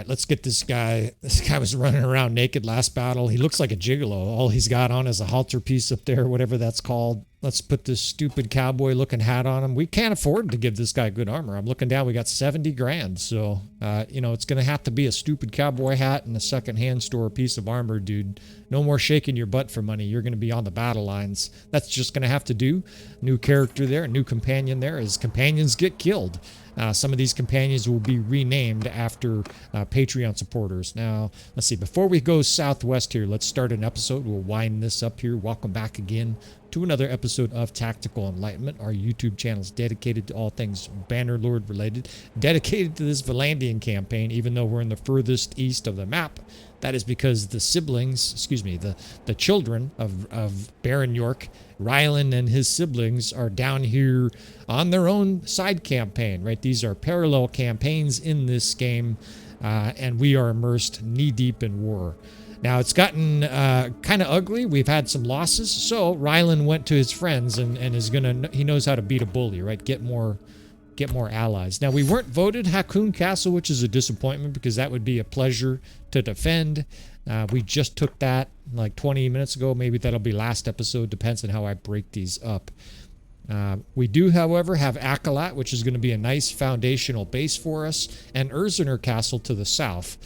right, let's get this guy. This guy was running around naked last battle. He looks like a gigolo. All he's got on is a halter piece up there, whatever that's called. Let's put this stupid cowboy-looking hat on him. We can't afford to give this guy good armor. I'm looking down. We got 70 grand. So, you know, it's going to have to be a stupid cowboy hat and a second-hand store piece of armor, dude. No more shaking your butt for money. You're going to be on the battle lines. That's just going to have to do. New character there, a new companion there. As companions get killed. Some of these companions will be renamed after Patreon supporters. Now, let's see. Before we go southwest here, let's start an episode. We'll wind this up here. Welcome back again to another episode of Tactical Enlightenment. Our YouTube channel is dedicated to all things Bannerlord related. Dedicated to this Vlandian campaign, even though we're in the furthest east of the map. That is because the siblings, the children of Baron York, Rylan and his siblings are down here on their own side campaign, right? These are parallel campaigns in this game, and we are immersed knee-deep in war. Now, it's gotten kind of ugly. We've had some losses, so Rylan went to his friends and is he knows how to beat a bully, right? Get more allies. Now, we weren't voted Hakoon Castle, which is a disappointment because that would be a pleasure to defend. We just took that like 20 minutes ago. Maybe that'll be last episode. Depends on how I break these up. We do, however, have Akalat, which is going to be a nice foundational base for us, and Urziner Castle to the south.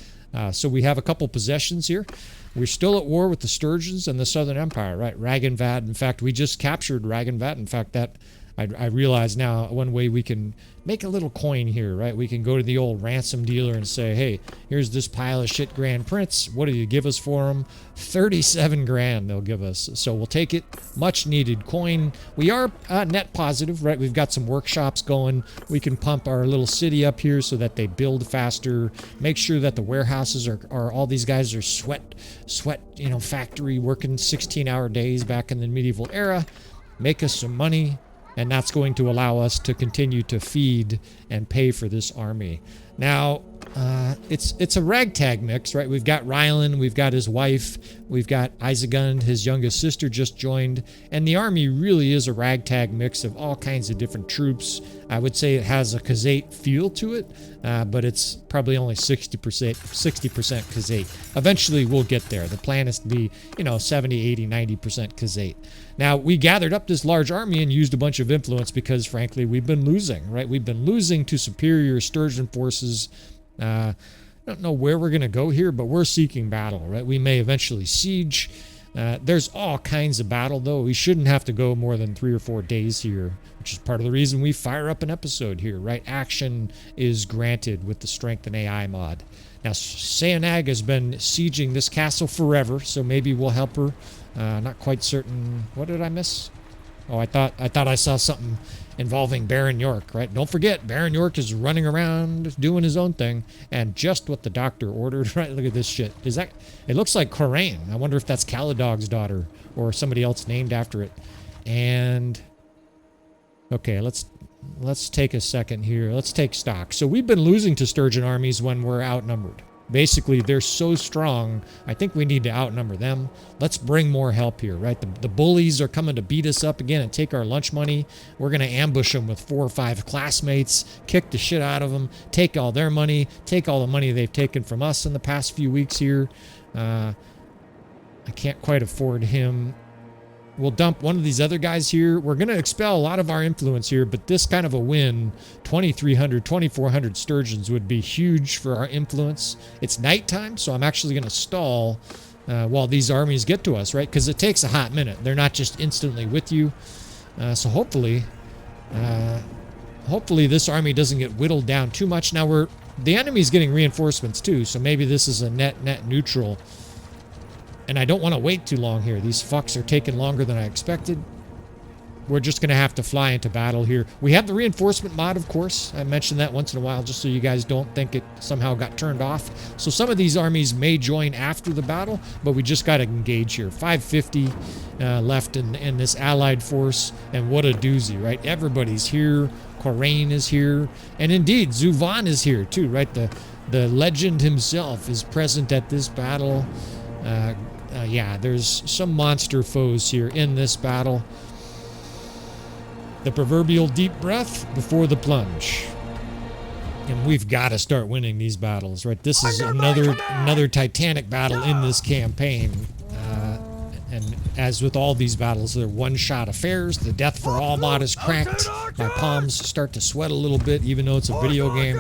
So we have a couple possessions here. We're still at war with the Sturgeons and the Southern Empire, right? Ragenvad. In fact, we just captured Ragenvad. In fact, that I realize now one way we can make a little coin here, right? We can go to the old ransom dealer and say, hey, here's this pile of shit Grand Prince. What do you give us for him? 37 grand they'll give us. So we'll take it. Much needed coin. We are net positive, right? We've got some workshops going. We can pump our little city up here so that they build faster. Make sure that the warehouses are all these guys are sweat, you know, factory working 16-hour days back in the medieval era. Make us some money. And that's going to allow us to continue to feed and pay for this army. Now, it's a ragtag mix, right? We've got Rylan, we've got his wife, we've got Isegund, his youngest sister just joined, and the army really is a ragtag mix of all kinds of different troops. I would say it has a Khazate feel to it, but it's probably only 60% Khazate. Eventually, we'll get there. The plan is to be, 70, 80, 90% Khazate. Now, we gathered up this large army and used a bunch of influence because, frankly, we've been losing, right? We've been losing to superior Sturgeon forces. I don't know where we're going to go here, but we're seeking battle, right? We may eventually siege. There's all kinds of battle, though. We shouldn't have to go more than 3 or 4 days here, which is part of the reason we fire up an episode here, right? Action is granted with the StrengthenAI mod. Now, Seonag has been sieging this castle forever, so maybe we'll help her. Not quite certain. What did I miss? Oh, I thought I saw something involving Baron York, right? Don't forget, Baron York is running around doing his own thing, and just what the doctor ordered, right? Look at this shit. It looks like Coraine. I wonder if that's Caladog's daughter or somebody else named after it. And okay, let's take a second here. Let's take stock. So we've been losing to Sturgeon armies when we're outnumbered. Basically, they're so strong, I think we need to outnumber them. Let's bring more help here, right? The bullies are coming to beat us up again and take our lunch money. We're going to ambush them with 4 or 5 classmates, kick the shit out of them, take all their money, take all the money they've taken from us in the past few weeks here. I can't quite afford him. We'll dump one of these other guys here. We're going to expel a lot of our influence here, but this kind of a win, 2,300, 2,400 Sturgeons would be huge for our influence. It's nighttime, so I'm actually going to stall while these armies get to us, right? Because it takes a hot minute. They're not just instantly with you. So hopefully this army doesn't get whittled down too much. Now the enemy's getting reinforcements too, so maybe this is a net neutral. And I don't want to wait too long here. These fucks are taking longer than I expected. We're just going to have to fly into battle here. We have the reinforcement mod, of course. I mentioned that once in a while just so you guys don't think it somehow got turned off. So some of these armies may join after the battle, but we just got to engage here. 550 left in this allied force, and what a doozy, right? Everybody's here. Coraine is here. And indeed, Zuvan is here too, right? The legend himself is present at this battle. Yeah, there's some monster foes here in this battle. The proverbial deep breath before the plunge. And we've got to start winning these battles, right? This is another titanic battle in this campaign. And as with all these battles, they're one-shot affairs. The death for all mod is cracked. My palms start to sweat a little bit, even though it's a video game.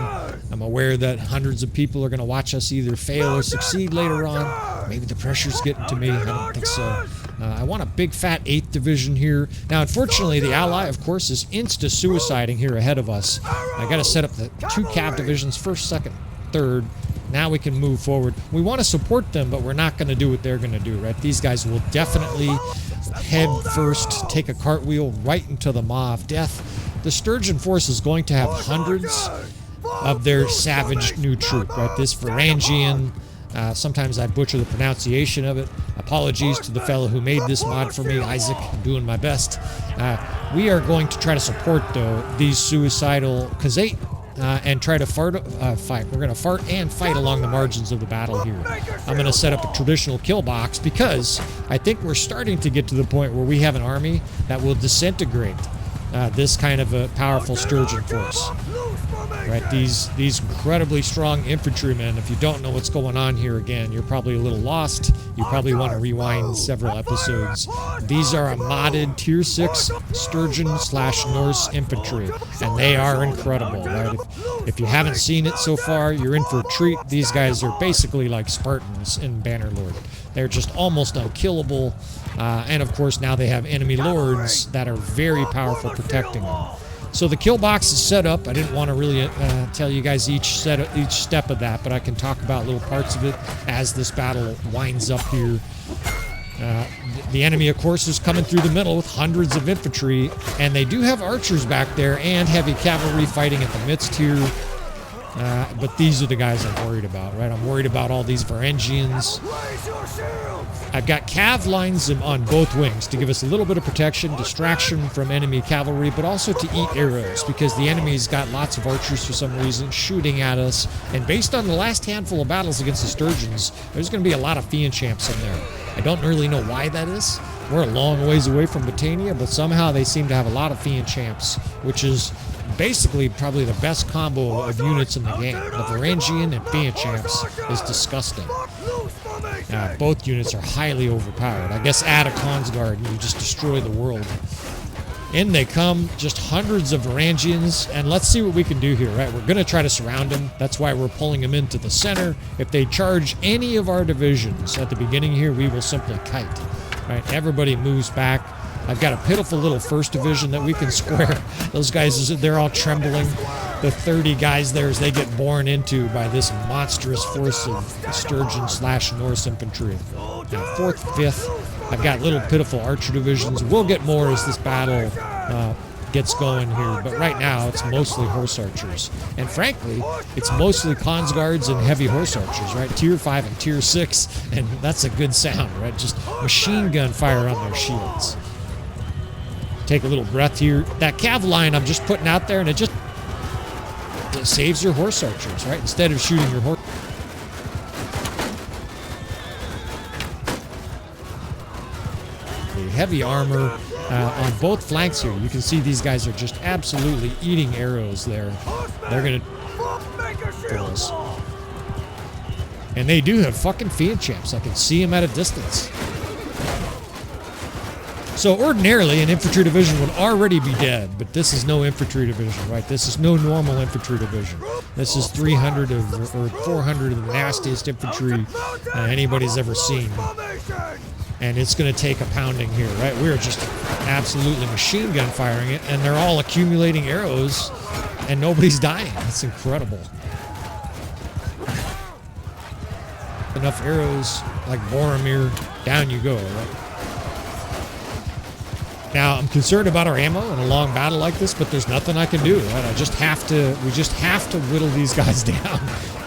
I'm aware that hundreds of people are going to watch us either fail or succeed later on. Maybe the pressure's getting to me. I don't think so. I want a big fat 8th division here. Now, unfortunately, the ally, of course, is insta-suiciding here ahead of us. I got to set up the 2 cav divisions, 1st, 2nd, 3rd. Now we can move forward. We want to support them, but we're not going to do what they're going to do, right? These guys will definitely head first, take a cartwheel right into the maw of death. The Sturgeon force is going to have hundreds of their savage new troop, right? This Vlandian, sometimes I butcher the pronunciation of it. Apologies to the fellow who made this mod for me, Isaac. I'm doing my best. We are going to try to support, though, these suicidal, because they... and try to fight. We're going to fart and fight along the margins of the battle here. I'm going to set up a traditional kill box because I think we're starting to get to the point where we have an army that will disintegrate this kind of a powerful Sturgeon force. Right, these incredibly strong infantrymen. If you don't know what's going on here, again, you're probably a little lost. You probably want to rewind several episodes. These are a modded tier 6 Sturgeon/Norse infantry, and they are incredible. Right? If you haven't seen it so far, you're in for a treat. These guys are basically like Spartans in Bannerlord. They're just almost unkillable, and of course now they have enemy lords that are very powerful protecting them. So the kill box is set up. I didn't want to really tell you guys each step of that, but I can talk about little parts of it as this battle winds up here. The enemy, of course, is coming through the middle with hundreds of infantry, and they do have archers back there and heavy cavalry fighting at the midst here. But these are the guys I'm worried about, right? I'm worried about all these Vlandians. I've got cav lines on both wings to give us a little bit of protection, distraction from enemy cavalry, but also to eat arrows because the enemy's got lots of archers for some reason shooting at us. And based on the last handful of battles against the Sturgeons, there's going to be a lot of Fiend champs in there. I don't really know why that is. We're a long ways away from Britannia, but somehow they seem to have a lot of Fiend champs, which is basically probably the best combo of units in the game. The Vlandian and Fiend champs is disgusting. Both units are highly overpowered. I guess add a Consolidation and you just destroy the world. In they come, just hundreds of Vlandians, and let's see what we can do here, right? We're going to try to surround them. That's why we're pulling them into the center. If they charge any of our divisions at the beginning here, we will simply kite, right? Everybody moves back. I've got a pitiful little 1st division that we can square. Those guys, they're all trembling. The 30 guys there as they get borne into by this monstrous force of Sturgeon/Norse infantry. Now, 4th, 5th, I've got little pitiful archer divisions. We'll get more as this battle gets going here, but right now it's mostly horse archers. And frankly, it's mostly Cons Guards and heavy horse archers, right? Tier 5 and Tier 6, and that's a good sound, right? Just machine gun fire on their shields. Take a little breath here. That cav line I'm just putting out there, and it saves your horse archers, right? Instead of shooting your horse. The heavy armor on both flanks here. You can see these guys are just absolutely eating arrows there. They're gonna kill us. And they do have fucking Fiend champs. I can see them at a distance. So ordinarily, an infantry division would already be dead, but this is no infantry division, right? This is no normal infantry division. This is 300 or 400 of the nastiest infantry anybody's ever seen. And it's going to take a pounding here, right? We're just absolutely machine gun firing it, and they're all accumulating arrows, and nobody's dying. That's incredible. Enough arrows, like Boromir, down you go, right? Now, I'm concerned about our ammo in a long battle like this, but there's nothing I can do, right? we just have to whittle these guys down.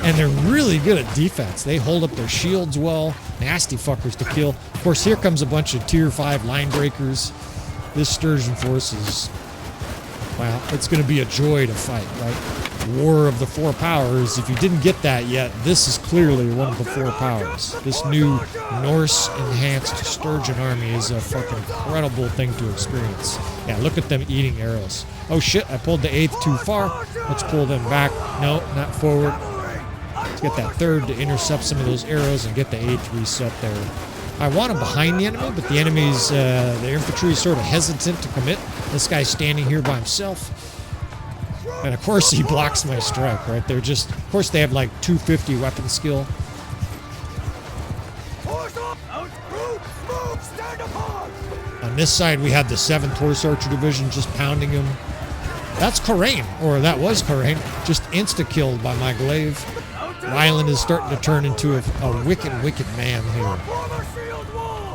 And they're really good at defense. They hold up their shields well. Nasty fuckers to kill. Of course, here comes a bunch of Tier 5 line breakers. This Sturgeon force is Well, it's going to be a joy to fight, right? War of the Four Powers. If you didn't get that yet, this is clearly one of the four powers. This new Norse-enhanced Sturgeon army is a fucking incredible thing to experience. Yeah, look at them eating arrows. Oh shit, I pulled the 8th too far. Let's pull them back. No, not forward. Let's get that 3rd to intercept some of those arrows and get the 8th reset there. I want him behind the enemy, but the enemy's, the infantry is sort of hesitant to commit. This guy's standing here by himself. And of course he blocks my strike, right? They're just, of course they have like 250 weapon skill. On this side we had the 7th Horse Archer Division just pounding him. That's Corain, or that was Corain, just insta-killed by my glaive. Ryland is starting to turn into a wicked, wicked man here.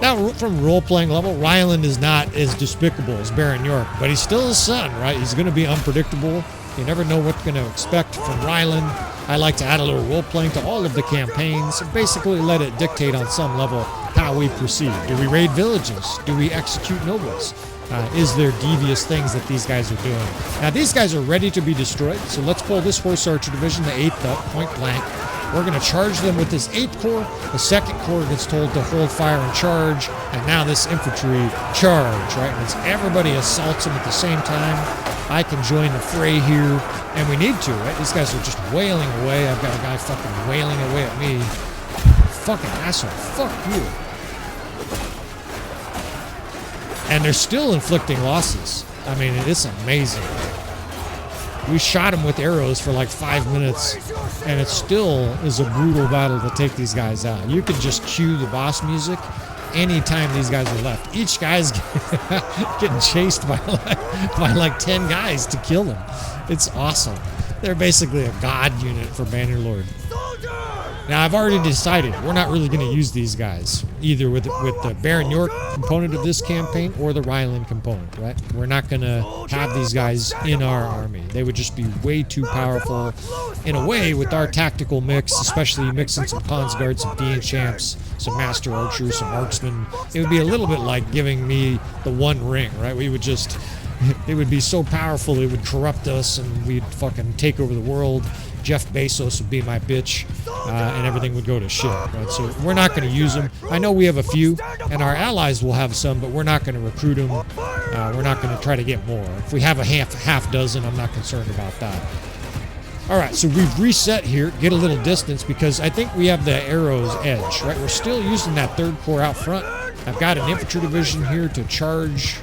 Now, from role-playing level, Ryland is not as despicable as Baron York, but he's still his son, right? He's going to be unpredictable. You never know what you're going to expect from Ryland. I like to add a little role-playing to all of the campaigns and basically let it dictate on some level how we proceed. Do we raid villages? Do we execute nobles? Is there devious things that these guys are doing? Now, these guys are ready to be destroyed, so let's pull this Horse Archer Division, the 8th up, point blank. We're going to charge them with this 8th Corps. The 2nd Corps gets told to hold fire and charge, and now this infantry charge, right? And it's everybody assaults them at the same time. I can join the fray here, and we need to, right? These guys are just wailing away. I've got a guy fucking wailing away at me. Fucking asshole. Fuck you. And they're still inflicting losses. I mean, it's amazing. We shot him with arrows for like 5 minutes, and it still is a brutal battle to take these guys out. You can just cue the boss music anytime these guys are left. Each guy's getting chased by like 10 guys to kill them. It's awesome. They're basically a god unit for Bannerlord. Now, I've already decided we're not really going to use these guys, either with the Baron York component of this campaign or the Ryland component, right? We're not going to have these guys in our army. They would just be way too powerful. In a way, with our tactical mix, especially mixing some Consguards, some Fiend Champs, some Master Archers, some Marksmen, it would be a little bit like giving me the One Ring, right? We would just... It would be so powerful, it would corrupt us, and we'd fucking take over the world. Jeff Bezos would be my bitch, and everything would go to shit, right? So we're not going to use them. I know we have a few, and our allies will have some, but we're not going to recruit them. We're not going to try to get more. If we have a half dozen, I'm not concerned about that. All right, so we've reset here, get a little distance, because I think we have the arrow's edge, right? We're still using that 3rd Corps out front. I've got an infantry division here to charge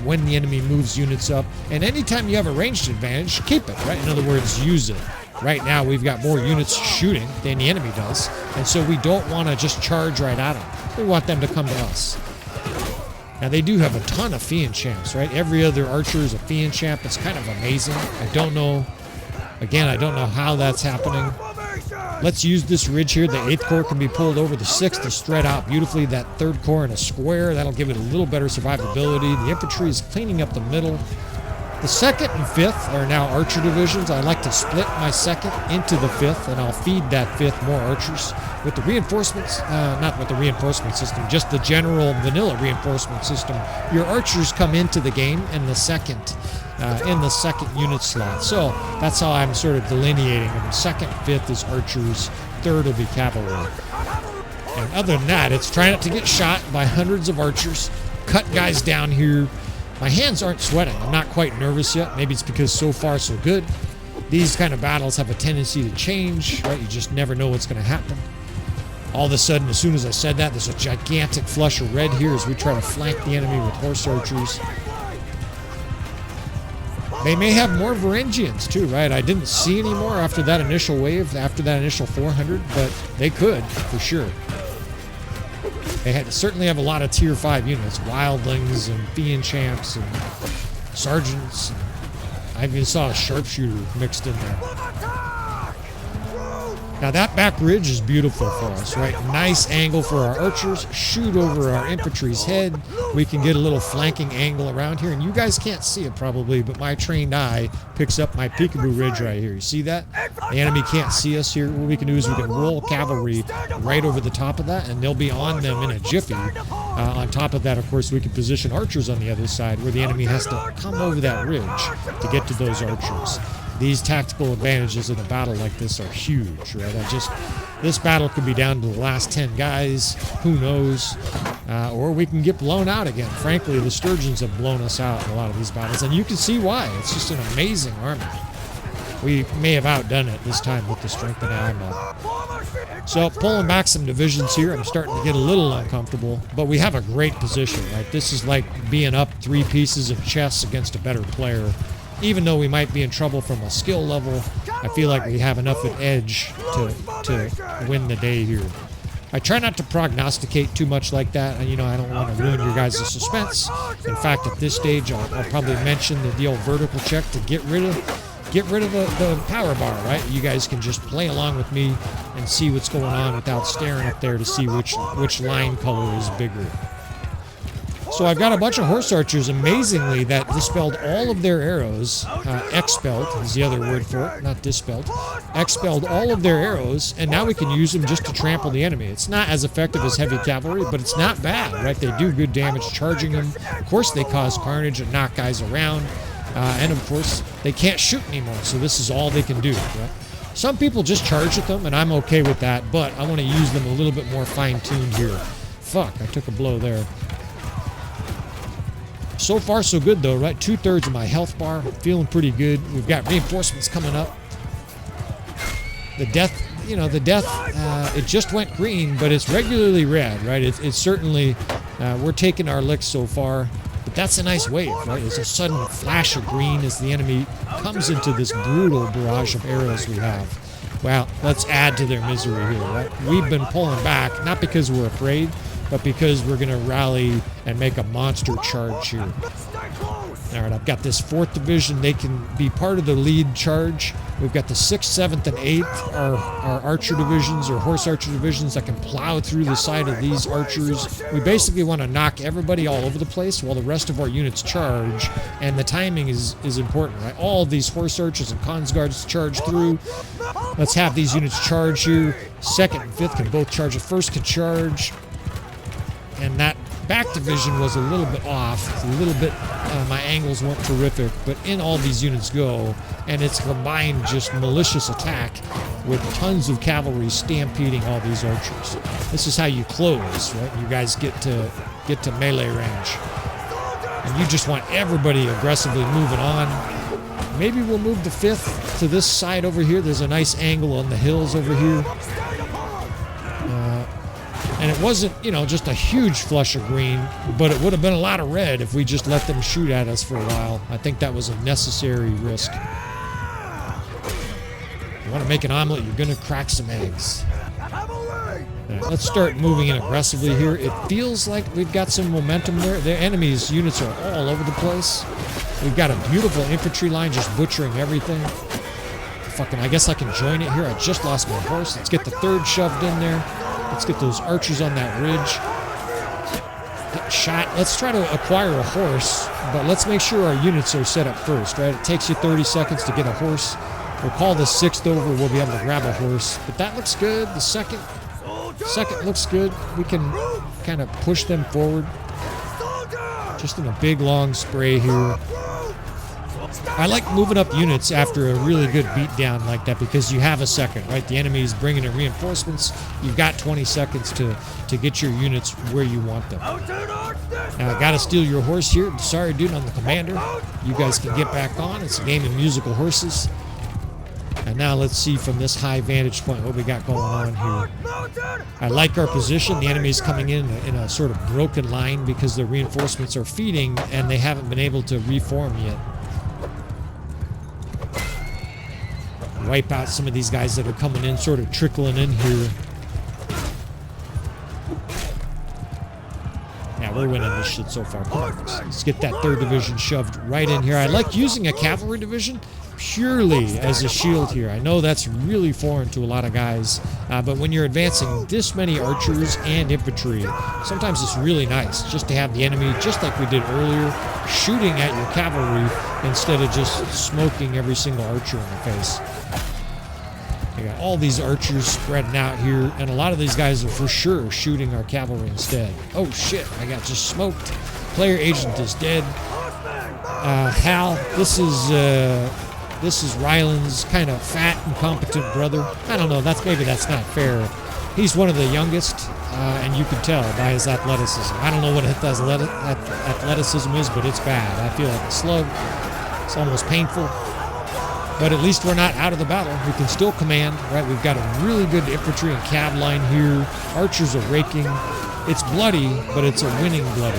when the enemy moves units up. And anytime you have a ranged advantage, keep it, right? In other words, use it. Right now, we've got more units shooting than the enemy does, and so we don't want to just charge right at them. We want them to come to us. Now, they do have a ton of Fiend Champs, right? Every other archer is a Fiend Champ. It's kind of amazing. I don't know. Again, I don't know how that's happening. Let's use this ridge here. The 8th Corps can be pulled over the 6th to spread out beautifully. That 3rd Corps in a square. That'll give it a little better survivability. The infantry is cleaning up the middle. The 2nd and 5th are now archer divisions. I like to split my 2nd into the 5th, and I'll feed that 5th more archers. With the reinforcements, not with the reinforcement system, just the general vanilla reinforcement system, your archers come into the game in the 2nd unit slot. So that's how I'm sort of delineating them. 2nd, 5th is archers, 3rd will be cavalry. And other than that, it's trying not to get shot by hundreds of archers, cut guys down here. My hands aren't sweating. I'm not quite nervous yet. Maybe it's because so far so good. These kind of battles have a tendency to change, right? You just never know what's going to happen. All of a sudden, as soon as I said that, there's a gigantic flush of red here as we try to flank the enemy with horse archers. They may have more Varangians too, right? I didn't see any more after that initial wave, after that initial 400, but they could, for sure. They certainly have a lot of tier 5 units, wildlings and Fiend Champs and sergeants. I even saw a sharpshooter mixed in there. Now that back ridge is beautiful for us, right? Nice angle for our archers, shoot over our infantry's head. We can get a little flanking angle around here, and you guys can't see it probably, but my trained eye picks up my peekaboo ridge right here. You see that? The enemy can't see us here. What we can do is we can roll cavalry right over the top of that, and they'll be on them in a jiffy. On top of that, of course, we can position archers on the other side where the enemy has to come over that ridge to get to those archers. These tactical advantages in a battle like this are huge, right? This battle could be down to the last 10 guys, who knows? Or we can get blown out again. Frankly, the Sturgeons have blown us out in a lot of these battles, and you can see why. It's just an amazing army. We may have outdone it this time with the StrengthenAI mod. So pulling back some divisions here, I'm starting to get a little uncomfortable, but we have a great position, right? This is like being up 3 pieces of chess against a better player. Even though we might be in trouble from a skill level, I feel like we have enough of an edge to win the day here. I try not to prognosticate too much like that, and I don't want to ruin your guys' suspense. In fact, at this stage, I'll probably mention the old vertical check to get rid of the power bar, right? You guys can just play along with me and see what's going on without staring up there to see which line color is bigger. So I've got a bunch of horse archers, amazingly, that dispelled all of their arrows. Expelled is the other word for it, not dispelled. Expelled all of their arrows, and now we can use them just to trample the enemy. It's not as effective as heavy cavalry, but it's not bad, right? They do good damage charging them. Of course, they cause carnage and knock guys around. And of course, they can't shoot anymore, so this is all they can do, right? Some people just charge at them, and I'm okay with that, but I want to use them a little bit more fine-tuned here. Fuck, I took a blow there. So far, so good, though, right? 2/3 of my health bar. Feeling pretty good. We've got reinforcements coming up. The death, it just went green, but it's regularly red, right? It's certainly, we're taking our licks so far. But that's a nice wave, right? It's a sudden flash of green as the enemy comes into this brutal barrage of arrows we have. Well, let's add to their misery here, right? We've been pulling back, not because we're afraid, but because we're going to rally and make a monster charge here. All right, I've got this 4th Division. They can be part of the lead charge. We've got the 6th, 7th, and 8th, our archer divisions or horse archer divisions that can plow through the side of these archers. We basically want to knock everybody all over the place while the rest of our units charge, and the timing is important, right? All of these horse archers and consguards charge through. Let's have these units charge here. 2nd and 5th can both charge. The 1st can charge. And that back division was a little bit off. It's a little bit, my angles weren't terrific, but in all these units go, and it's combined just malicious attack with tons of cavalry stampeding all these archers. This is how you close, right? You guys get to melee range. And you just want everybody aggressively moving on. Maybe we'll move the 5th to this side over here. There's a nice angle on the hills over here. And it wasn't, just a huge flush of green, but it would have been a lot of red if we just let them shoot at us for a while. I think that was a necessary risk. You want to make an omelet, you're going to crack some eggs. Right, let's start moving in aggressively here. It feels like we've got some momentum there. The enemy's units are all over the place. We've got a beautiful infantry line just butchering everything. I guess I can join it here. I just lost my horse. Let's get the 3rd shoved in there. Let's get those archers on that ridge. Get shot. Let's try to acquire a horse, but let's make sure our units are set up first, right? It takes you 30 seconds to get a horse. We'll call the 6th over. We'll be able to grab a horse. But that looks good. The second looks good. We can kind of push them forward. Just in a big, long spray here. I like moving up units after a really good beatdown like that because you have a second, right? The enemy is bringing in reinforcements. You've got 20 seconds to get your units where you want them. Now, I got to steal your horse here. Sorry, dude, I'm the commander. You guys can get back on. It's a game of musical horses. And now let's see from this high vantage point what we got going on here. I like our position. The enemy is coming in a sort of broken line because the reinforcements are feeding and they haven't been able to reform yet. Wipe out some of these guys that are coming in, sort of trickling in here. Yeah, we're winning this shit so far. Let's get that 3rd Division shoved right in here. I like using a cavalry division purely as a shield here. I know that's really foreign to a lot of guys, but when you're advancing this many archers and infantry, sometimes it's really nice just to have the enemy, just like we did earlier, shooting at your cavalry instead of just smoking every single archer in the face. We got all these archers spreading out here, and a lot of these guys are for sure shooting our cavalry instead. Oh shit, I got just smoked. Player agent is dead. Hal, this is Ryland's kind of fat, incompetent brother. I don't know, maybe that's not fair. He's one of the youngest, and you can tell by his athleticism. I don't know what his athleticism is, but it's bad. I feel like a slug. It's almost painful. But at least we're not out of the battle. We can still command, right? We've got a really good infantry and cav line here. Archers are raking. It's bloody, but it's a winning bloody.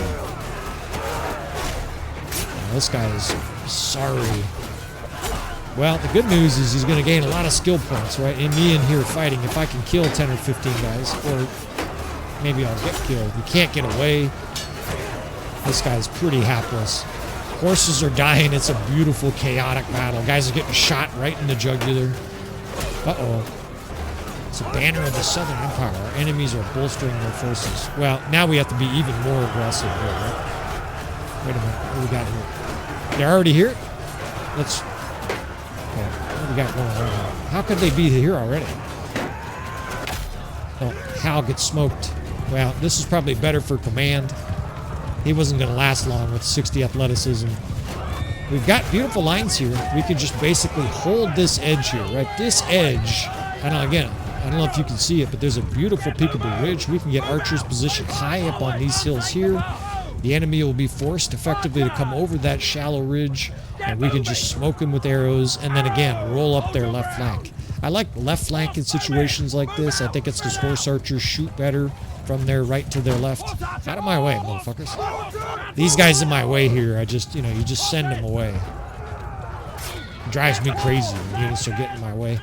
Now, this guy is sorry. Well, the good news is he's going to gain a lot of skill points, right? And me in here fighting, if I can kill 10 or 15 guys, or maybe I'll get killed. He can't get away. This guy's pretty hapless. Horses are dying. It's a beautiful, chaotic battle. Guys are getting shot right in the jugular. Uh-oh. It's a banner of the Southern Empire. Our enemies are bolstering their forces. Well, now we have to be even more aggressive here, right? Wait a minute. What do we got here? They're already here? Let's... Okay. What do we got going on? How could they be here already? Oh, Hal gets smoked. Well, this is probably better for command. He wasn't going to last long with 60 athleticism. We've got beautiful lines here. We can just basically hold this edge here, right? This edge, I don't know if you can see it, but there's a beautiful peakable ridge. We can get archers positioned high up on these hills here. The enemy will be forced effectively to come over that shallow ridge, and we can just smoke them with arrows, and then again, roll up their left flank. I like left flank in situations like this. I think it's because horse archers shoot better from their right to their left. Out of my way, motherfuckers. These guys in my way here, you just send them away. It drives me crazy when units are getting in my way.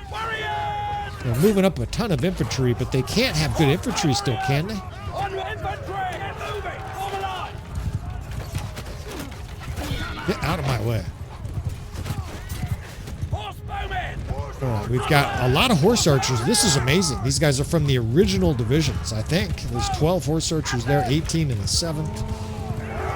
They're moving up a ton of infantry, but they can't have good infantry still, can they? Get out of my way. Alright, we've got a lot of horse archers. This is amazing. These guys are from the original divisions, I think. There's 12 horse archers there, 18 in the 7th.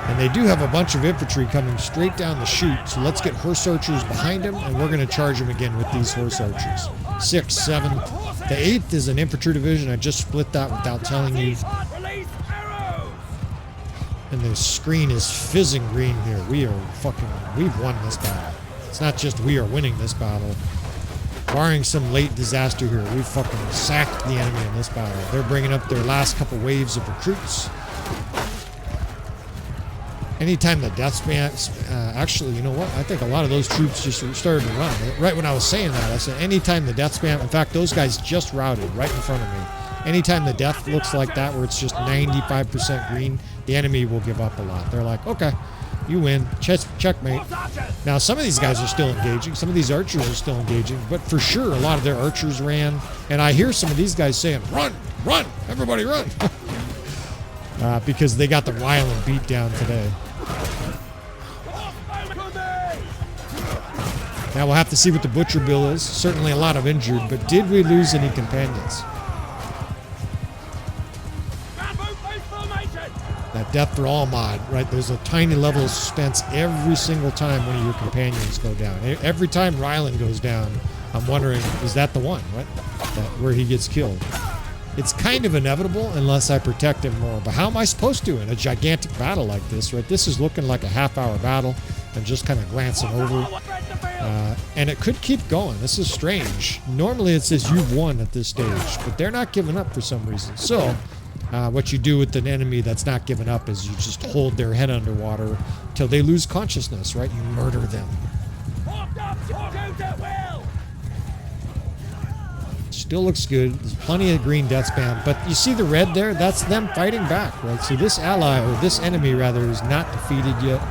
And they do have a bunch of infantry coming straight down the chute. So let's get horse archers behind them, and we're going to charge them again with these horse archers. 6, 7. The 8th is an infantry division. I just split that without telling you. And the screen is fizzing green here. We've won this battle. It's not just we are winning this battle. Barring some late disaster here, we've fucking sacked the enemy in this battle. They're bringing up their last couple waves of recruits. Anytime the death spam... actually, you know what? I think a lot of those troops just started to run. Right when I was saying that, I said anytime the death spam... In fact, those guys just routed right in front of me. Anytime the death looks like that, where it's just 95% green, the enemy will give up a lot. They're like, okay, you win. Checkmate. Now, some of these guys are still engaging. Some of these archers are still engaging. But for sure, a lot of their archers ran. And I hear some of these guys saying, run, run, everybody run. Because they got the Ryland beat down today. Now, we'll have to see what the butcher bill is. Certainly a lot of injured. But did we lose any companions? That death for all mod, right? There's a tiny level of suspense every single time one of your companions go down. Every time Ryland goes down, I'm wondering, is that the one, right? Where he gets killed. It's kind of inevitable unless I protect him more. But how am I supposed to in a gigantic battle like this, right? This is looking like a half-hour battle. I'm just kind of glancing over. And it could keep going. This is strange. Normally it says you've won at this stage, but they're not giving up for some reason. So... what you do with an enemy that's not giving up is you just hold their head underwater till they lose consciousness, right? You murder them. Still looks good. There's plenty of green death spam, but you see the red there? That's them fighting back, right? So this ally, or this enemy rather, is not defeated yet.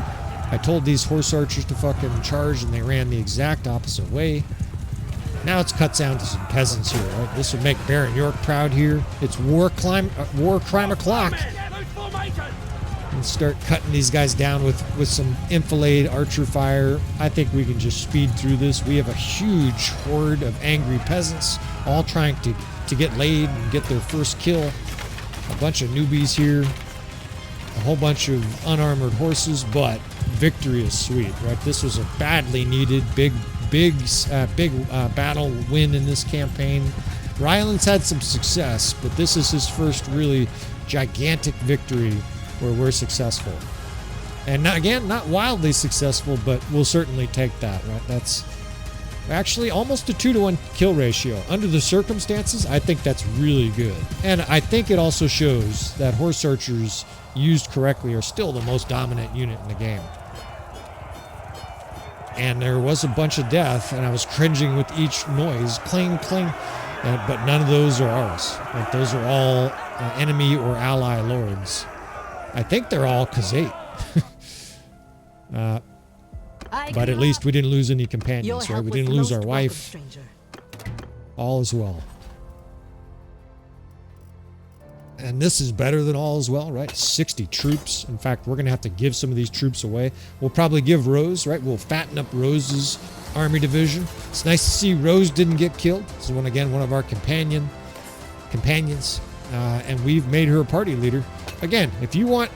I told these horse archers to fucking charge, and they ran the exact opposite way. Now it's cut down to some peasants here, right? This would make Baron York proud here. It's war crime o'clock. And start cutting these guys down with some enfilade archer fire. I think we can just speed through this. We have a huge horde of angry peasants, all trying to get laid and get their first kill. A bunch of newbies here. A whole bunch of unarmored horses, but victory is sweet, right? This was a badly needed big big battle win in this campaign. Ryland's had some success, but this is his first really gigantic victory where we're successful. And not wildly successful, but we'll certainly take that, right? That's actually almost a 2-to-1 kill ratio. Under the circumstances, I think that's really good. And I think it also shows that horse archers used correctly are still the most dominant unit in the game. And there was a bunch of death, and I was cringing with each noise, cling, cling. But none of those are ours. Like, those are all enemy or ally lords. I think they're all Khazate. But at least we didn't lose any companions, right? We didn't lose our wife. All is well. And this is better than all is well, right? 60 troops. In fact, we're going to have to give some of these troops away. We'll probably give Rose, right? We'll fatten up Rose's army division. It's nice to see Rose didn't get killed. This is one of our companions. And we've made her a party leader. Again, if you want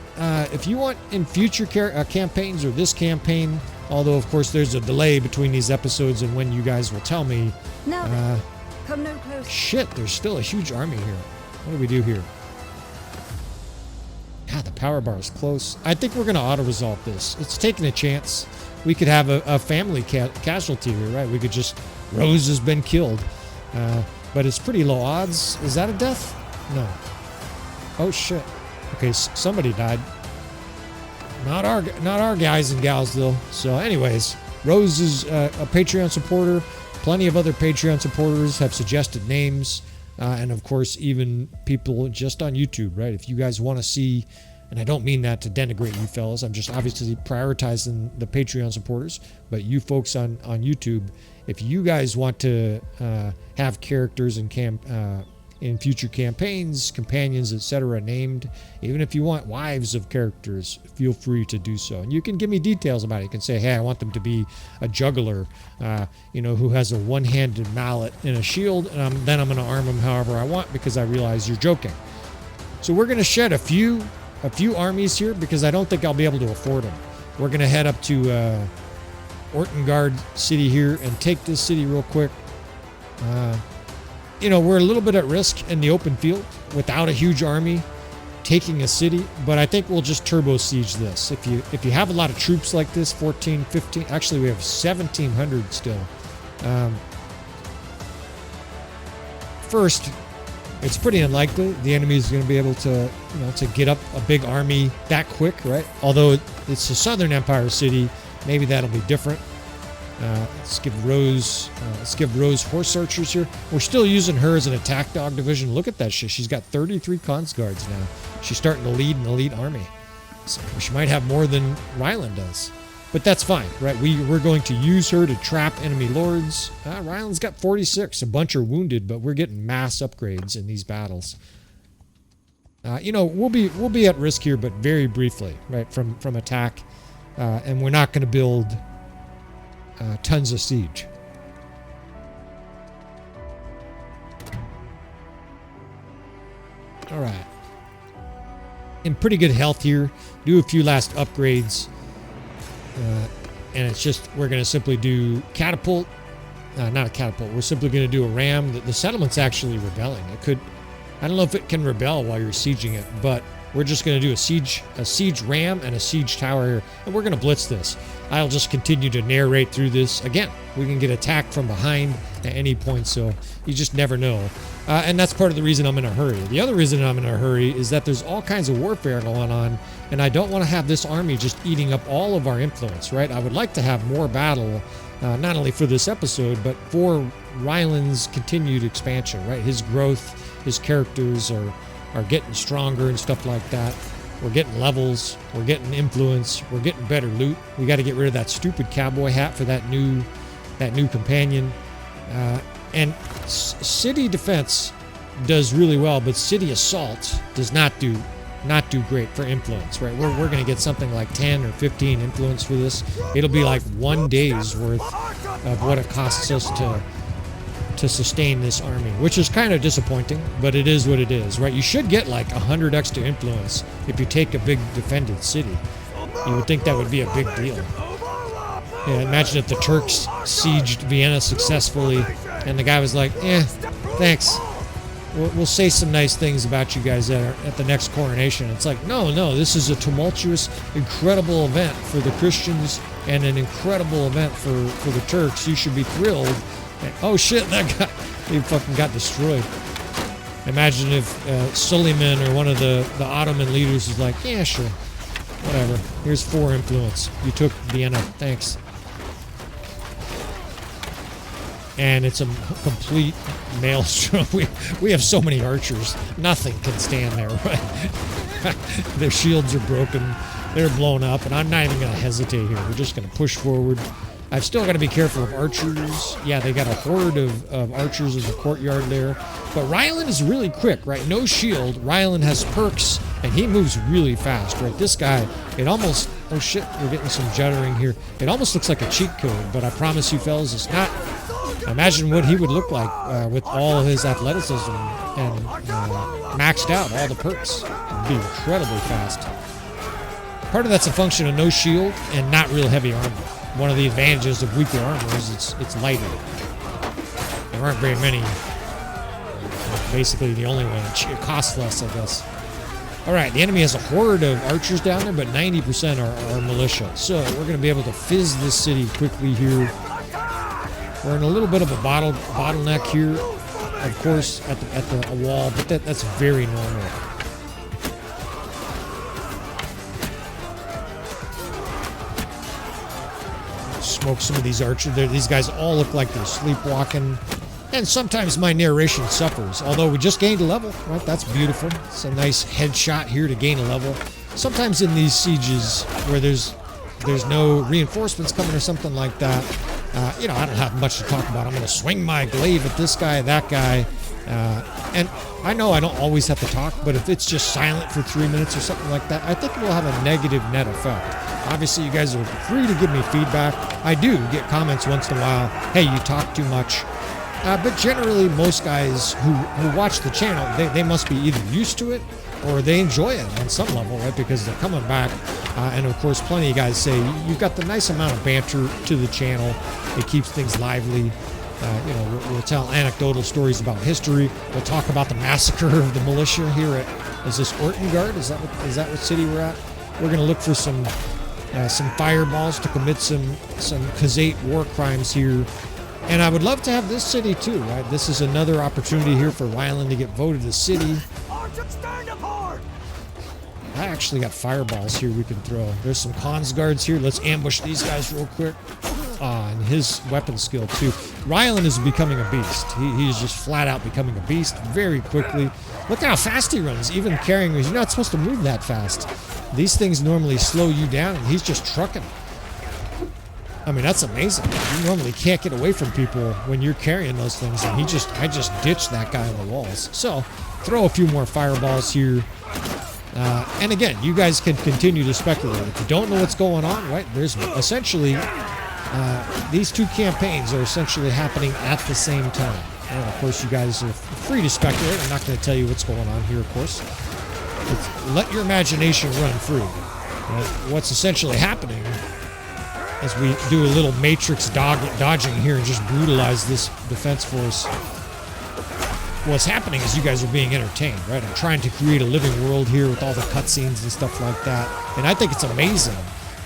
in future campaigns or this campaign, although of course there's a delay between these episodes and when you guys will tell me. Now, come no closer. Shit, there's still a huge army here. What do we do here? God, the power bar is close. I think we're going to auto-resolve this. It's taking a chance. We could have a family casualty here, right? We could just... Rose has been killed. But it's pretty low odds. Is that a death? No. Oh, shit. Okay, somebody died. Not our guys and gals, though. So, anyways, Rose is a Patreon supporter. Plenty of other Patreon supporters have suggested names. And, of course, even people just on YouTube, right? If you guys want to see... And I don't mean that to denigrate you fellas. I'm just obviously prioritizing the Patreon supporters. But you folks on YouTube, if you guys want to have characters in future campaigns, companions, etc. named, even if you want wives of characters, feel free to do so. And you can give me details about it. You can say, hey, I want them to be a juggler, who has a one-handed mallet and a shield, and then I'm going to arm them however I want because I realize you're joking. So we're going to shed a few armies here because I don't think I'll be able to afford them. We're going to head up to Ortongard city here and take this city real quick. We're a little bit at risk in the open field without a huge army taking a city, but I think we'll just turbo siege this. If you have a lot of troops like this, 14, 15, actually we have 1,700 still. First, it's pretty unlikely the enemy is going to be able to get up a big army that quick, right? Although it's a Southern Empire city, maybe that'll be different. Let's give Rose horse archers here. We're still using her as an attack dog division. Look at that shit. She's got 33 cons guards now. She's starting to lead an elite army. So she might have more than Ryland does. But that's fine, right? We're going to use her to trap enemy lords. Ryland's got 46. A bunch are wounded, but we're getting mass upgrades in these battles. We'll be at risk here, but very briefly, right? From attack, and we're not going to build tons of siege. All right. In pretty good health here. Do a few last upgrades. And it's just, we're going to simply do catapult. Not a catapult. We're simply going to do a ram. The settlement's actually rebelling. I don't know if it can rebel while you're sieging it, but we're just going to do a siege ram and a siege tower here. And we're going to blitz this. I'll just continue to narrate through this. Again, we can get attacked from behind at any point, so you just never know. And that's part of the reason I'm in a hurry. The other reason I'm in a hurry is that there's all kinds of warfare going on, and I don't want to have this army just eating up all of our influence, right? I would like to have more battle, not only for this episode, but for Ryland's continued expansion, right? His growth, his characters are getting stronger and stuff like that. We're getting levels, we're getting influence, we're getting better loot. We got to get rid of that stupid cowboy hat for that new companion. And city defense does really well, but city assault does not do great for influence, right? We're going to get something like 10 or 15 influence for this. It'll be like 1 day's worth of what it costs us to sustain this army, which is kind of disappointing, but it is what it is, right? You should get like 100 extra influence if you take a big defended city. You would think that would be a big deal. Yeah, imagine if the Turks sieged Vienna successfully, and the guy was like, thanks. We'll say some nice things about you guys at the next coronation. It's like, no, this is a tumultuous, incredible event for the Christians and an incredible event for the Turks. You should be thrilled. And, oh shit, he fucking got destroyed. Imagine if Suleiman or one of the Ottoman leaders was like, yeah, sure, whatever. Here's 4 influence. You took Vienna, thanks. And it's a complete maelstrom. We have so many archers. Nothing can stand there, right? Their shields are broken. They're blown up, and I'm not even going to hesitate here. We're just going to push forward. I've still got to be careful of archers. Yeah, they got a horde of archers in the courtyard there. But Ryland is really quick, right? No shield. Ryland has perks, and he moves really fast, right? This guy, it almost... Oh shit, we're getting some juddering here. It almost looks like a cheat code, but I promise you fellas, it's not. Imagine what he would look like with all of his athleticism and maxed out, all the perks. It'd be incredibly fast. Part of that's a function of no shield and not real heavy armor. One of the advantages of weaker armor is it's lighter. There aren't very many. Basically the only one. It costs less, I guess. Alright, the enemy has a horde of archers down there, but 90% are militia. So we're going to be able to fizz this city quickly here. We're in a little bit of a bottleneck here, of course, at the wall, but that's very normal. Smoke some of these archers. These guys all look like they're sleepwalking. And sometimes my narration suffers, although we just gained a level, right? That's beautiful. It's a nice headshot here to gain a level. Sometimes in these sieges where there's no reinforcements coming or something like that, I don't have much to talk about. I'm going to swing my glaive at this guy, that guy. And I know I don't always have to talk, but if it's just silent for 3 minutes or something like that, I think it will have a negative net effect. Obviously, you guys are free to give me feedback. I do get comments once in a while. Hey, you talk too much. But generally, most guys who watch the channel, they must be either used to it or they enjoy it on some level, right? Because they're coming back. And of course, plenty of guys say, you've got the nice amount of banter to the channel. It keeps things lively. We'll tell anecdotal stories about history. We'll talk about the massacre of the militia here is this Ortongard? Is that what city we're at? We're going to look for some fireballs to commit some Khazate war crimes here. And I would love to have this city too, right? This is another opportunity here for Ryland to get voted a city. I actually got fireballs here we can throw. There's some cons guards here. Let's ambush these guys real quick. And his weapon skill too. Ryland is becoming a beast. He is just flat out becoming a beast very quickly. Look how fast he runs, even carrying. You're not supposed to move that fast. These things normally slow you down, and he's just trucking. I mean, that's amazing. You normally can't get away from people when you're carrying those things, and I just ditched that guy on the walls. So, throw a few more fireballs here. And again, you guys can continue to speculate. If you don't know what's going on, right, there's essentially, these two campaigns are essentially happening at the same time. And of course, you guys are free to speculate. I'm not going to tell you what's going on here, of course. Let your imagination run free. What's essentially happening as we do a little matrix dodging here and just brutalize this defense force. What's happening is you guys are being entertained, right? I'm trying to create a living world here with all the cutscenes and stuff like that. And I think it's amazing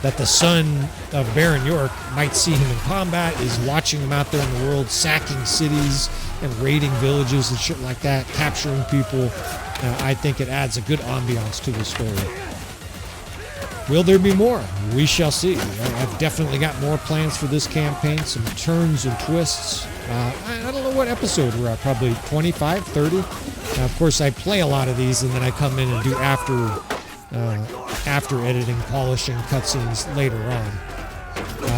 that the son of Baron York might see him in combat, is watching him out there in the world, sacking cities and raiding villages and shit like that, capturing people. I think it adds a good ambiance to the story. Will there be more? We shall see. I've definitely got more plans for this campaign, some turns and twists. I don't know what episode we're at, probably 25, 30. Of course, I play a lot of these, and then I come in and do after editing, polishing cutscenes later on.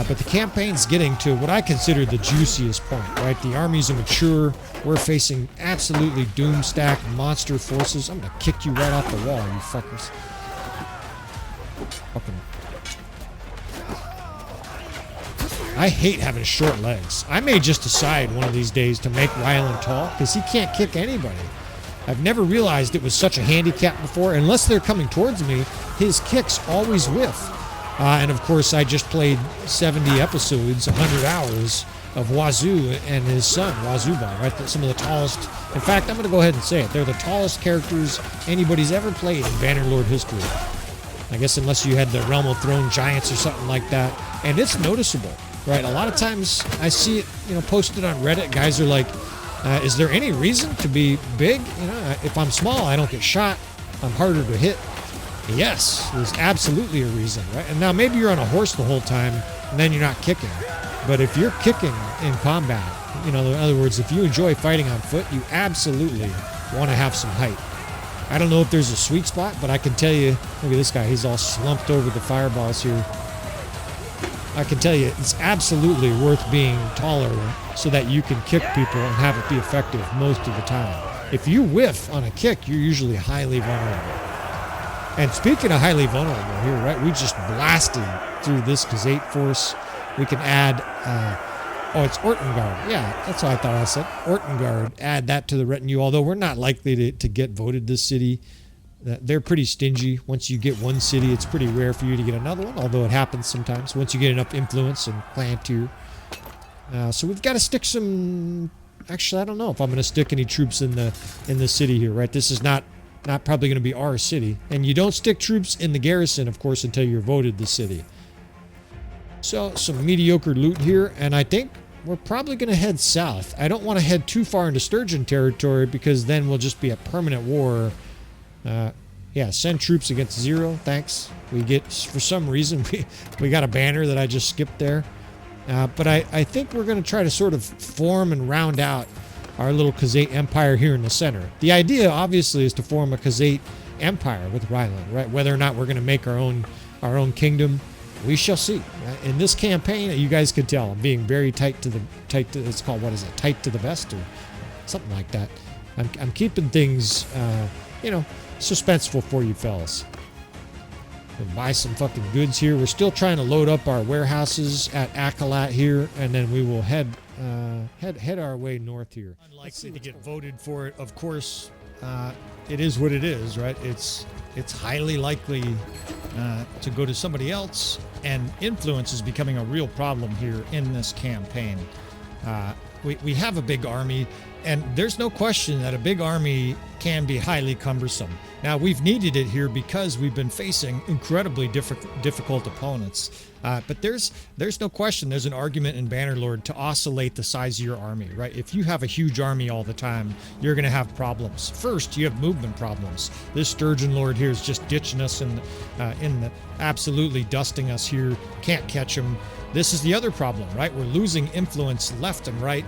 But the campaign's getting to what I consider the juiciest point, right? The armies are mature. We're facing absolutely doom-stacked monster forces. I'm going to kick you right off the wall, you fuckers. Fucking. I hate having short legs. I may just decide one of these days to make Ryland tall, because he can't kick anybody. I've never realized it was such a handicap before. Unless they're coming towards me, his kicks always whiff. And of course, I just played 70 episodes, 100 hours of Wazoo and his son, Wazuba, right? Some of the tallest. In fact, I'm going to go ahead and say it. They're the tallest characters anybody's ever played in Bannerlord history. I guess unless you had the Realm of Throne Giants or something like that. And it's noticeable, right? A lot of times I see it, posted on Reddit. Guys are like, is there any reason to be big? If I'm small, I don't get shot. I'm harder to hit. Yes, there's absolutely a reason, right? And now maybe you're on a horse the whole time and then you're not kicking. But if you're kicking in combat, in other words, if you enjoy fighting on foot, you absolutely want to have some height. I don't know if there's a sweet spot, but I can tell you, look at this guy, he's all slumped over the fireballs here. I can tell you, it's absolutely worth being taller so that you can kick people and have it be effective most of the time. If you whiff on a kick, you're usually highly vulnerable. And speaking of highly vulnerable here, right, we just blasted through this Kazate force. We can add, it's Ortongard. Yeah, that's what I thought I said. Ortongard, add that to the retinue, although we're not likely to get voted this city. They're pretty stingy. Once you get one city, it's pretty rare for you to get another one, although it happens sometimes once you get enough influence and clan tier. So we've got to stick some... Actually, I don't know if I'm going to stick any troops in the city here, right? This is not probably going to be our city. And you don't stick troops in the garrison, of course, until you're voted the city. So, some mediocre loot here, and I think we're probably going to head south. I don't want to head too far into Sturgeon territory because then we'll just be a permanent war. Yeah, send troops against 0, thanks. We get, for some reason, we got a banner that I just skipped there. But I think we're going to try to sort of form and round out our little Kazate empire here in the center. The idea, obviously, is to form a Kazate empire with Ryland, right? Whether or not we're going to make our own kingdom, we shall see. Right? In this campaign, you guys could tell I'm being very tight to it's called, what is it? Tight to the vest or something like that. I'm keeping things, suspenseful for you fellas. We'll buy some fucking goods here. We're still trying to load up our warehouses at Akalat here, and then we will head our way north here. Unlikely to get voted for it, of course. It is what it is, right? It's highly likely to go to somebody else, and influence is becoming a real problem here in this campaign. We have a big army, and there's no question that a big army can be highly cumbersome. Now, we've needed it here because we've been facing incredibly difficult opponents. But there's no question there's an argument in Bannerlord to oscillate the size of your army, right? If you have a huge army all the time, you're going to have problems. First, you have movement problems. This Sturgeon Lord here is just ditching us in the absolutely dusting us here. Can't catch him. This is the other problem, right? We're losing influence left and right.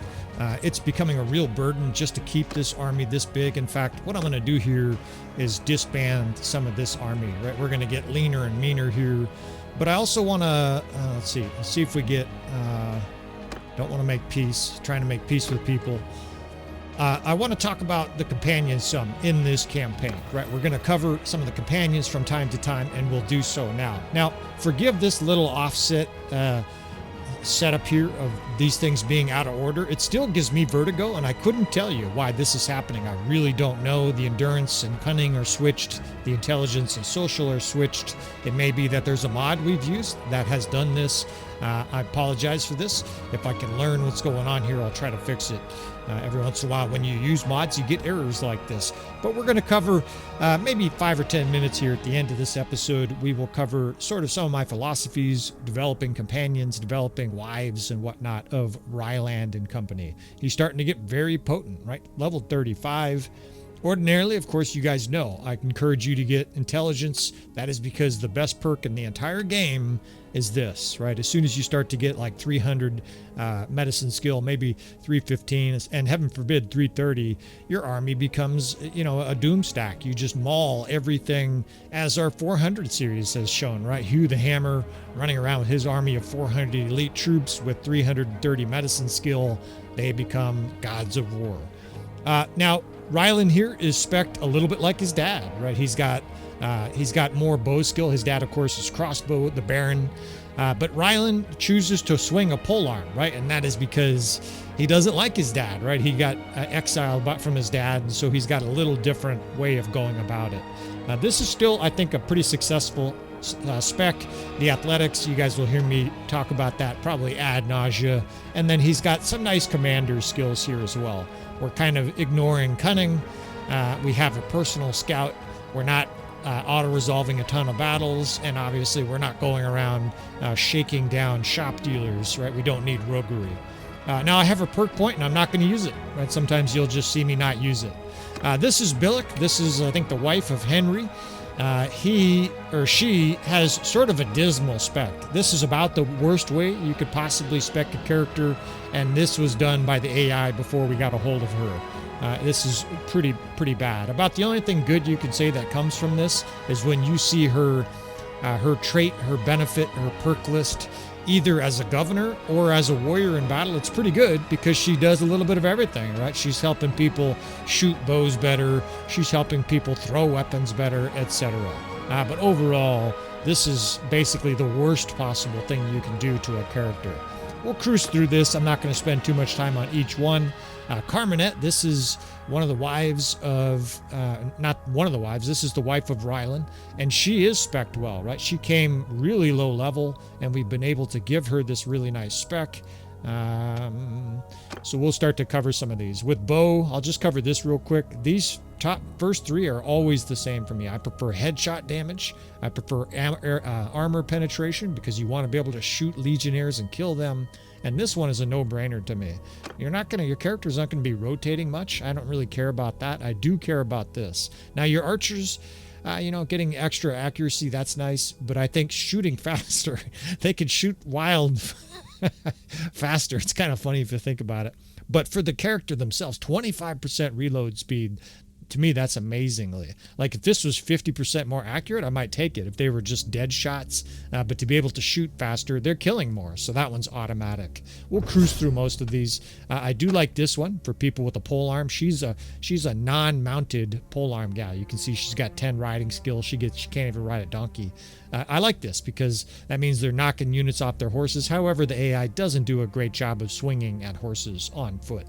It's becoming a real burden just to keep this army this big. In fact, what I'm going to do here is disband some of this army, right? We're going to get leaner and meaner here. But I also want to, let's see if we get, don't want to make peace, trying to make peace with people. I want to talk about the companions some in this campaign, right? We're going to cover some of the companions from time to time, and we'll do so now. Now, forgive this little offset setup here of these things being out of order. It still gives me vertigo, and I couldn't tell you why this is happening. I really don't know. The endurance and cunning are switched. The intelligence and social are switched. It may be that there's a mod we've used that has done this. I apologize for this. If I can learn what's going on here, I'll try to fix it. Every once in a while, when you use mods, you get errors like this. But we're going to cover maybe 5 or 10 minutes here at the end of this episode. We will cover sort of some of my philosophies, developing companions, developing wives and whatnot of Ryland and company. He's starting to get very potent, right? Level 35. Ordinarily, of course, you guys know, I encourage you to get intelligence. That is because the best perk in the entire game is this, right? As soon as you start to get like 300 medicine skill, maybe 315, and heaven forbid 330, your army becomes, a doom stack. You just maul everything, as our 400 series has shown, right? Hugh the Hammer running around with his army of 400 elite troops with 330 medicine skill. They become gods of war. Now, Ryland here is spec'd a little bit like his dad, right? He's got more bow skill. His dad, of course, is crossbow, the Baron. But Ryland chooses to swing a polearm, right? And that is because he doesn't like his dad, right? He got exiled from his dad, and so he's got a little different way of going about it. This is still, I think, a pretty successful spec. The athletics, you guys will hear me talk about that probably ad nausea. And then he's got some nice commander skills here as well. We're kind of ignoring cunning. We have a personal scout. We're not auto-resolving a ton of battles, and obviously we're not going around shaking down shop dealers, right? We don't need roguery. Now I have a perk point and I'm not going to use it, right? Sometimes you'll just see me not use it. This is Billick. This is, I think, the wife of Henry. He or she has sort of a dismal spec. This is about the worst way you could possibly spec a character, and this was done by the AI before we got a hold of her. This is pretty bad. About the only thing good you can say that comes from this is when you see her trait, her benefit, her perk list, either as a governor or as a warrior in battle. It's pretty good because she does a little bit of everything, right? She's helping people shoot bows better. She's helping people throw weapons better, etc. But overall, this is basically the worst possible thing you can do to a character. We'll cruise through this. I'm not going to spend too much time on each one. Carmenet, this is one of the wives of, not one of the wives, this is the wife of Rylan, and she is spec'd well, right? She came really low level, and we've been able to give her this really nice spec. So we'll start to cover some of these. With bow, I'll just cover this real quick. These first three are always the same for me. I prefer headshot damage. I prefer armor penetration because you want to be able to shoot legionnaires and kill them. And this one is a no-brainer to me. Your character's not going to be rotating much. I don't really care about that. I do care about this. Now your archers, getting extra accuracy, that's nice. But I think shooting faster, they can shoot wild faster. It's kind of funny if you think about it. But for the character themselves, 25% reload speed, to me, that's amazingly. Like, if this was 50% more accurate, I might take it if they were just dead shots. But to be able to shoot faster, they're killing more. So that one's automatic. We'll cruise through most of these. I do like this one for people with a polearm. She's a non-mounted polearm gal. You can see she's got 10 riding skills. She can't even ride a donkey. I like this because that means they're knocking units off their horses. However, the AI doesn't do a great job of swinging at horses on foot.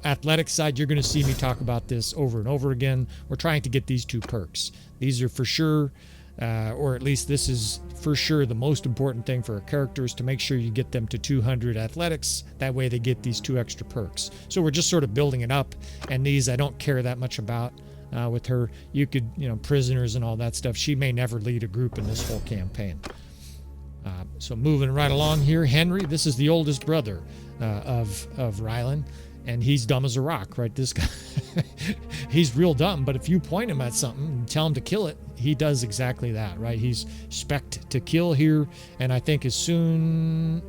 Athletic side, you're going to see me talk about this over and over again. We're trying to get these two perks. These are for sure, or at least this is for sure the most important thing for a character, is to make sure you get them to 200 athletics. That way they get these two extra perks. So we're just sort of building it up, and these I don't care that much about. With her, you could, prisoners and all that stuff. She may never lead a group in this whole campaign. So moving right along here, Henry, this is the oldest brother of Rylan. And he's dumb as a rock, right? This guy, he's real dumb. But if you point him at something and tell him to kill it, he does exactly that, right? He's spec'd to kill here. And I think as soon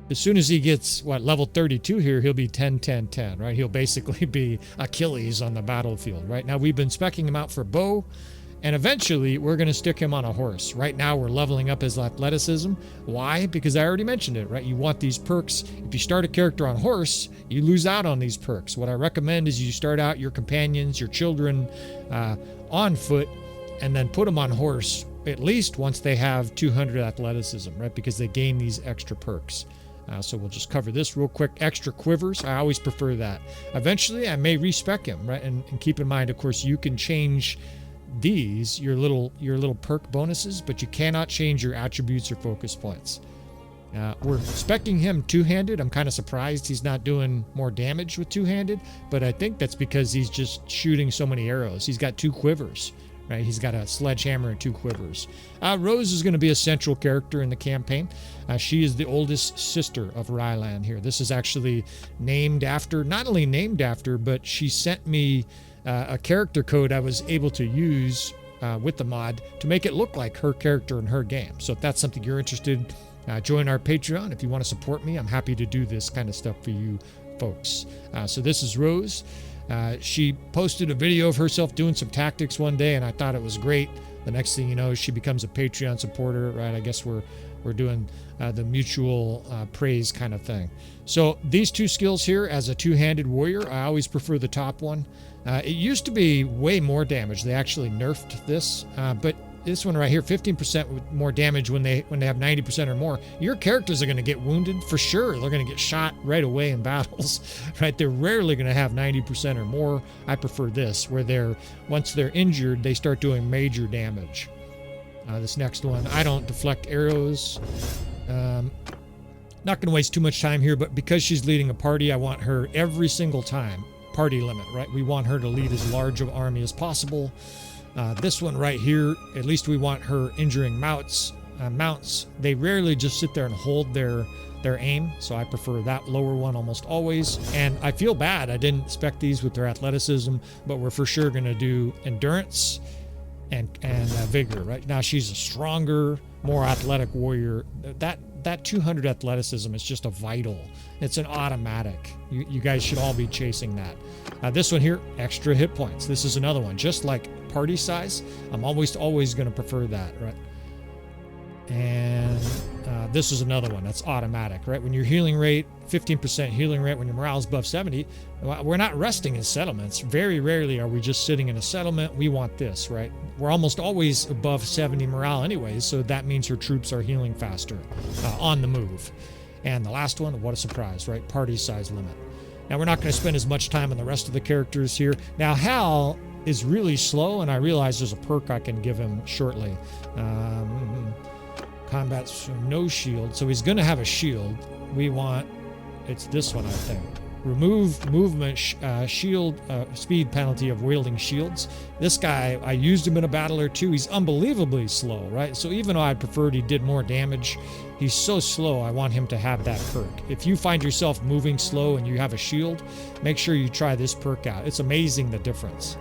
as he gets, level 32 here, he'll be 10, 10, 10, right? He'll basically be Achilles on the battlefield, right? Now, we've been speccing him out for bow. And eventually, we're going to stick him on a horse. Right now, we're leveling up his athleticism. Why? Because I already mentioned it, right? You want these perks. If you start a character on horse, you lose out on these perks. What I recommend is you start out your companions, your children, on foot, and then put them on horse, at least once they have 200 athleticism, right? Because they gain these extra perks. So we'll just cover this real quick. Extra quivers, I always prefer that. Eventually, I may respec him, right? And keep in mind, of course, you can change these, your little perk bonuses, but you cannot change your attributes or focus points. We're specking him two-handed. I'm kind of surprised he's not doing more damage with two-handed, but I think that's because he's just shooting so many arrows. He's got two quivers, right? He's got a sledgehammer and two quivers. Rose is going to be a central character in the campaign. She is the oldest sister of Rylan here. This is actually not only named after, but she sent me a character code I was able to use with the mod to make it look like her character in her game. So if that's something you're interested in, join our Patreon. If you want to support me, I'm happy to do this kind of stuff for you folks. So this is Rose. She posted a video of herself doing some tactics one day, and I thought it was great. The next thing you know, she becomes a Patreon supporter, right? I guess we're doing the mutual praise kind of thing. So these two skills here, as a two-handed warrior, I always prefer the top one. It used to be way more damage. They actually nerfed this, but this one right here, 15% more damage when they have 90% or more. Your characters are going to get wounded for sure. They're going to get shot right away in battles, right? They're rarely going to have 90% or more. I prefer this, where once they're injured, they start doing major damage. This next one, I don't deflect arrows. Not going to waste too much time here, but because she's leading a party, I want her every single time. Party limit, right? We want her to lead as large of army as possible. This one right here, at least we want her injuring mounts. They rarely just sit there and hold their aim, so I prefer that lower one almost always. And I feel bad, I didn't expect these with their athleticism, but we're for sure going to do endurance and vigor. Right now she's a stronger, more athletic warrior. That 200 athleticism is just a vital. It's an automatic. You guys should all be chasing that. This one here, extra hit points. This is another one, just like party size. I'm always going to prefer that, right? And this is another one that's automatic, right? When your healing rate, 15% healing rate, when your morale is above 70, we're not resting in settlements. Very rarely are we just sitting in a settlement. We want this, right? We're almost always above 70 morale anyways, so that means her troops are healing faster on the move. And the last one, what a surprise, right? Party size limit. Now, we're not going to spend as much time on the rest of the characters here. Now, Hal is really slow, and I realize there's a perk I can give him shortly. Combat, so no shield, so he's going to have a shield. We want, it's this one, I think. Remove movement shield speed penalty of wielding shields. This guy, I used him in a battle or two. He's unbelievably slow, right? So even though I preferred he did more damage, he's so slow, I want him to have that perk. If you find yourself moving slow and you have a shield, make sure you try this perk out. It's amazing the difference.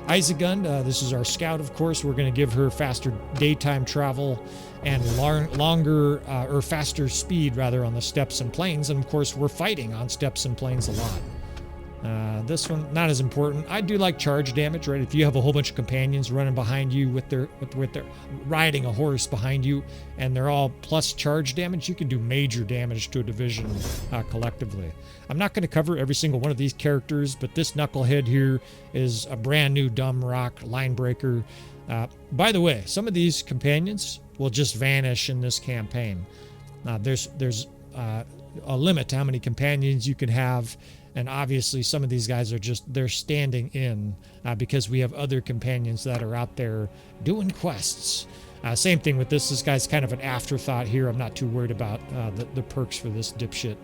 Isegund, this is our scout, of course. We're going to give her faster daytime travel and longer or faster speed rather on the steppes and plains. And of course, we're fighting on steppes and plains a lot. This one, not as important. I do like charge damage, right? If you have a whole bunch of companions running behind you with their riding a horse behind you, and they're all plus charge damage, you can do major damage to a division collectively. I'm not going to cover every single one of these characters, but this knucklehead here is a brand new dumb rock line breaker. By the way, some of these companions will just vanish in this campaign. There's a limit to how many companions you can have. And obviously some of these guys are they're standing in because we have other companions that are out there doing quests. Same thing with this. This guy's kind of an afterthought here. I'm not too worried about the perks for this dipshit.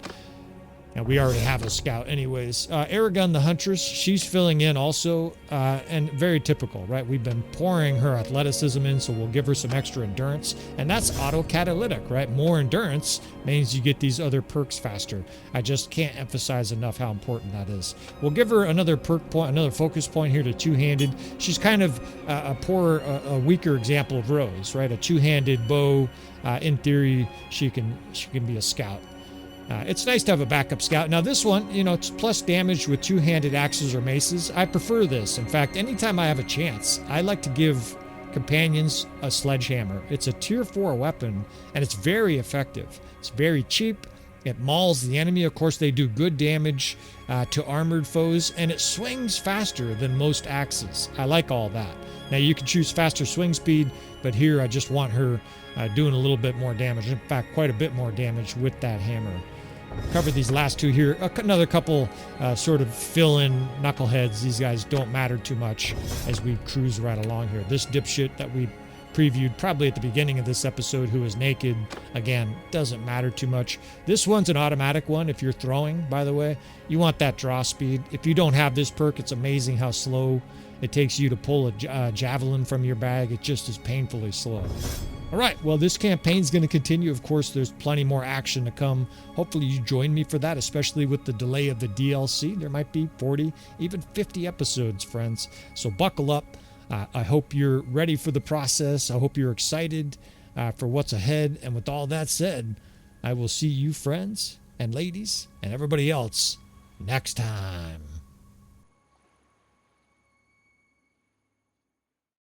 And we already have a scout anyways. Aragon the Huntress, she's filling in also, and very typical, right? We've been pouring her athleticism in, so we'll give her some extra endurance, and that's auto-catalytic, right? More endurance means you get these other perks faster. I just can't emphasize enough how important that is. We'll give her another perk point, another focus point here to two-handed. She's kind of a weaker example of Rose, right? A two-handed bow. In theory, she can be a scout. It's nice to have a backup scout. Now this one, it's plus damage with two-handed axes or maces. I prefer this. In fact, anytime I have a chance, I like to give companions a sledgehammer. It's a tier 4 weapon, and it's very effective. It's very cheap. It mauls the enemy. Of course, they do good damage to armored foes, and it swings faster than most axes. I like all that. Now, you can choose faster swing speed, but here I just want her doing a little bit more damage. In fact, quite a bit more damage with that hammer. Cover these last two here. Another couple sort of fill-in knuckleheads. These guys don't matter too much as we cruise right along here. This dipshit that we previewed probably at the beginning of this episode who is naked, again, doesn't matter too much. This one's an automatic one if you're throwing, by the way. You want that draw speed. If you don't have this perk, it's amazing how slow it takes you to pull a javelin from your bag. It just is painfully slow. All right, well, this campaign's going to continue. Of course, there's plenty more action to come. Hopefully you join me for that, especially with the delay of the DLC. There might be 40, even 50 episodes, friends. So buckle up. I hope you're ready for the process. I hope you're excited for what's ahead. And with all that said, I will see you, friends and ladies, and everybody else next time.